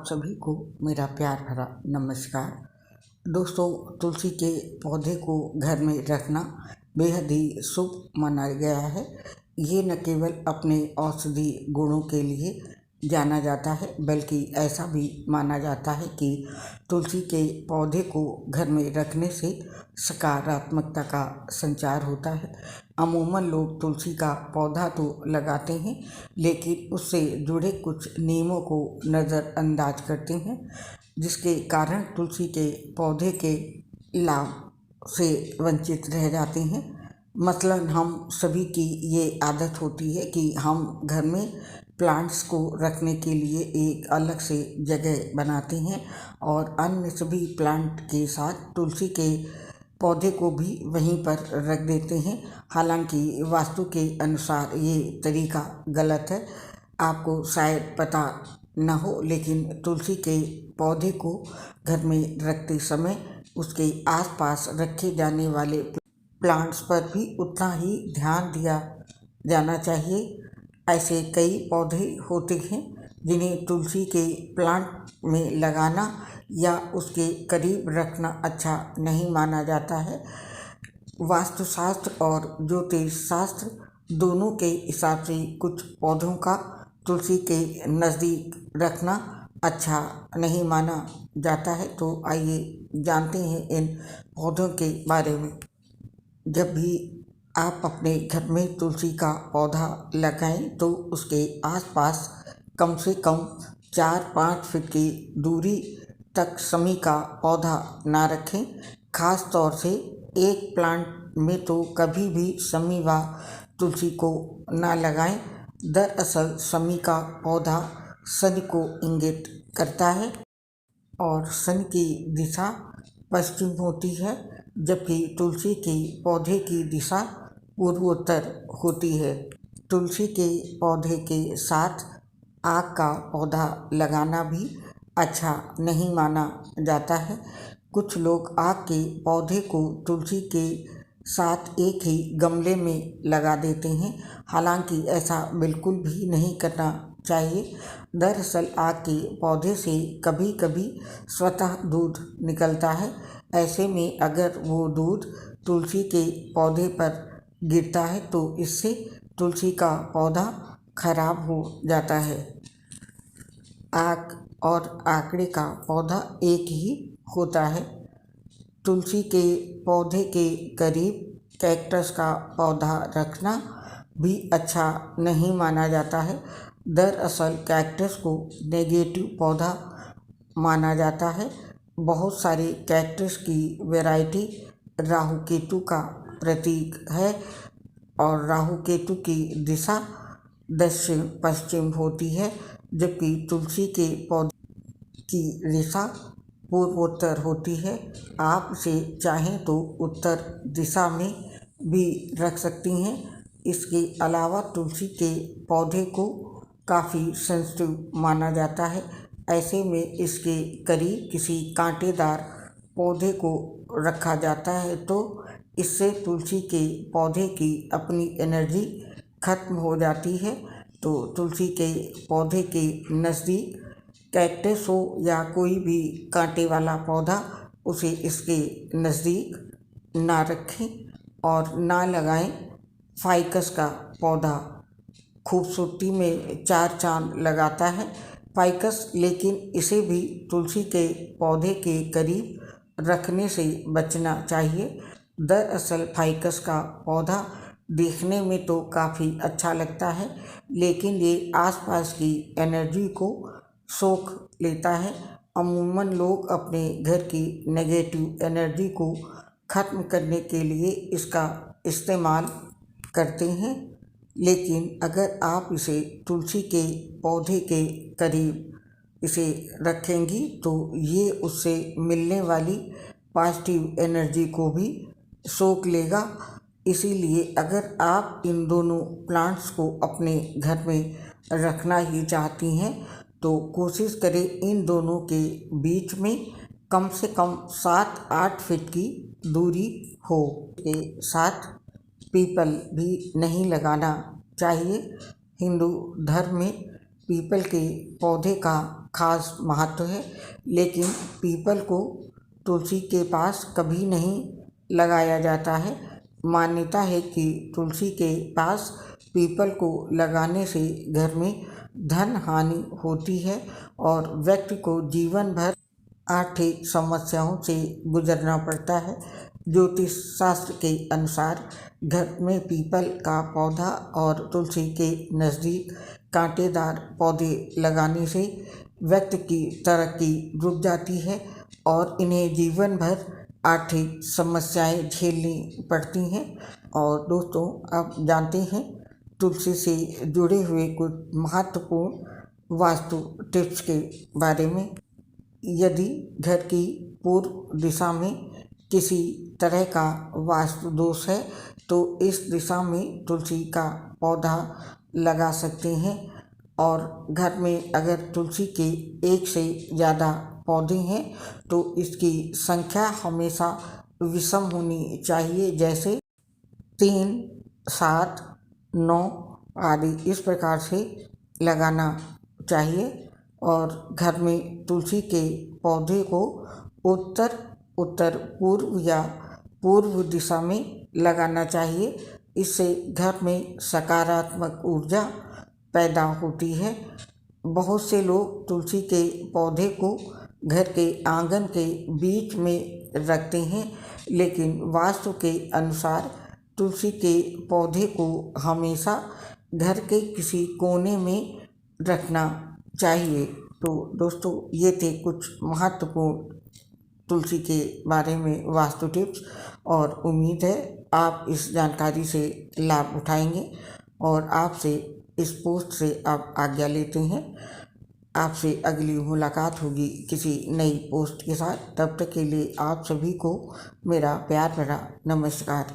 आप सभी को मेरा प्यार भरा नमस्कार। दोस्तों, तुलसी के पौधे को घर में रखना बेहद ही शुभ माना गया है। ये न केवल अपने औषधि गुणों के लिए जाना जाता है, बल्कि ऐसा भी माना जाता है कि तुलसी के पौधे को घर में रखने से सकारात्मकता का संचार होता है। अमूमन लोग तुलसी का पौधा तो लगाते हैं, लेकिन उससे जुड़े कुछ नियमों को नज़रअंदाज करते हैं, जिसके कारण तुलसी के पौधे के लाभ से वंचित रह जाते हैं। मसलन हम सभी की ये आदत होती है कि हम घर में प्लांट्स को रखने के लिए एक अलग से जगह बनाते हैं और अन्य सभी प्लांट के साथ तुलसी के पौधे को भी वहीं पर रख देते हैं। हालांकि वास्तु के अनुसार ये तरीका गलत है। आपको शायद पता न हो, लेकिन तुलसी के पौधे को घर में रखते समय उसके आसपास रखे जाने वाले प्लांट्स पर भी उतना ही ध्यान दिया जाना चाहिए। ऐसे कई पौधे होते हैं जिन्हें तुलसी के प्लांट में लगाना या उसके करीब रखना अच्छा नहीं माना जाता है। वास्तुशास्त्र और ज्योतिष शास्त्र दोनों के हिसाब से कुछ पौधों का तुलसी के नज़दीक रखना अच्छा नहीं माना जाता है। तो आइए जानते हैं इन पौधों के बारे में। जब भी आप अपने घर में तुलसी का पौधा लगाएं तो उसके आसपास कम से कम 4-5 फीट की दूरी तक शमी का पौधा ना रखें। खास तौर से एक प्लांट में तो कभी भी शमी व तुलसी को ना लगाएं। दरअसल शमी का पौधा शनि को इंगित करता है और शनि की दिशा पश्चिम होती है, जबकि तुलसी के पौधे की दिशा पूर्वोत्तर होती है। तुलसी के पौधे के साथ आक का पौधा लगाना भी अच्छा नहीं माना जाता है। कुछ लोग आक के पौधे को तुलसी के साथ एक ही गमले में लगा देते हैं। हालांकि ऐसा बिल्कुल भी नहीं करना चाहिए। दरअसल आक के पौधे से कभी कभी स्वतः दूध निकलता है। ऐसे में अगर वो दूध तुलसी के पौधे पर गिरता है तो इससे तुलसी का पौधा खराब हो जाता है। आक और आकड़े का पौधा एक ही होता है। तुलसी के पौधे के करीब कैक्टस का पौधा रखना भी अच्छा नहीं माना जाता है। दरअसल कैक्टस को नेगेटिव पौधा माना जाता है। बहुत सारे कैक्टस की वैरायटी राहु केतु का प्रतीक है और राहु केतु की दिशा दक्षिण पश्चिम होती है, जबकि तुलसी के पौधे की दिशा पूर्वोत्तर होती है। आप इसे चाहें तो उत्तर दिशा में भी रख सकती हैं। इसके अलावा तुलसी के पौधे को काफ़ी सेंसिटिव माना जाता है। ऐसे में इसके करीब किसी कांटेदार पौधे को रखा जाता है तो इससे तुलसी के पौधे की अपनी एनर्जी खत्म हो जाती है। तो तुलसी के पौधे के नज़दीक कैक्टस हो या कोई भी कांटे वाला पौधा, उसे इसके नज़दीक ना रखें और ना लगाएं। फाइकस का पौधा खूबसूरती में 4 चांद लगाता है। फाइकस, लेकिन इसे भी तुलसी के पौधे के करीब रखने से बचना चाहिए। दरअसल फाइकस का पौधा देखने में तो काफ़ी अच्छा लगता है, लेकिन ये आसपास की एनर्जी को सोख लेता है। अमूमन लोग अपने घर की नेगेटिव एनर्जी को ख़त्म करने के लिए इसका इस्तेमाल करते हैं, लेकिन अगर आप इसे तुलसी के पौधे के करीब इसे रखेंगी तो ये उससे मिलने वाली पॉजिटिव एनर्जी को भी सोख लेगा। इसीलिए अगर आप इन दोनों प्लांट्स को अपने घर में रखना ही चाहती हैं तो कोशिश करें इन दोनों के बीच में कम से कम 7-8 फीट की दूरी हो। के साथ पीपल भी नहीं लगाना चाहिए। हिंदू धर्म में पीपल के पौधे का खास महत्व है, लेकिन पीपल को तुलसी के पास कभी नहीं लगाया जाता है। मान्यता है कि तुलसी के पास पीपल को लगाने से घर में धन हानि होती है और व्यक्ति को जीवन भर आर्थिक समस्याओं से गुजरना पड़ता है। ज्योतिष शास्त्र के अनुसार घर में पीपल का पौधा और तुलसी के नज़दीक कांटेदार पौधे लगाने से व्यक्ति की तरक्की रुक जाती है और इन्हें जीवन भर आर्थिक समस्याएं झेलनी पड़ती हैं। और दोस्तों, आप जानते हैं तुलसी से जुड़े हुए कुछ महत्वपूर्ण वास्तु टिप्स के बारे में। यदि घर की पूर्व दिशा में किसी तरह का वास्तु दोष है तो इस दिशा में तुलसी का पौधा लगा सकते हैं। और घर में अगर तुलसी के एक से ज़्यादा पौधे हैं तो इसकी संख्या हमेशा विषम होनी चाहिए, जैसे 3, 7, 9 आदि इस प्रकार से लगाना चाहिए। और घर में तुलसी के पौधे को उत्तर उत्तर पूर्व या पूर्व दिशा में लगाना चाहिए। इससे घर में सकारात्मक ऊर्जा पैदा होती है। बहुत से लोग तुलसी के पौधे को घर के आंगन के बीच में रखते हैं, लेकिन वास्तु के अनुसार तुलसी के पौधे को हमेशा घर के किसी कोने में रखना चाहिए। तो दोस्तों, ये थे कुछ महत्वपूर्ण तुलसी के बारे में वास्तु टिप्स, और उम्मीद है आप इस जानकारी से लाभ उठाएंगे और आपसे इस पोस्ट से आप आज्ञा लेते हैं। आपसे अगली मुलाकात होगी किसी नई पोस्ट के साथ। तब तक के लिए आप सभी को मेरा प्यार भरा नमस्कार।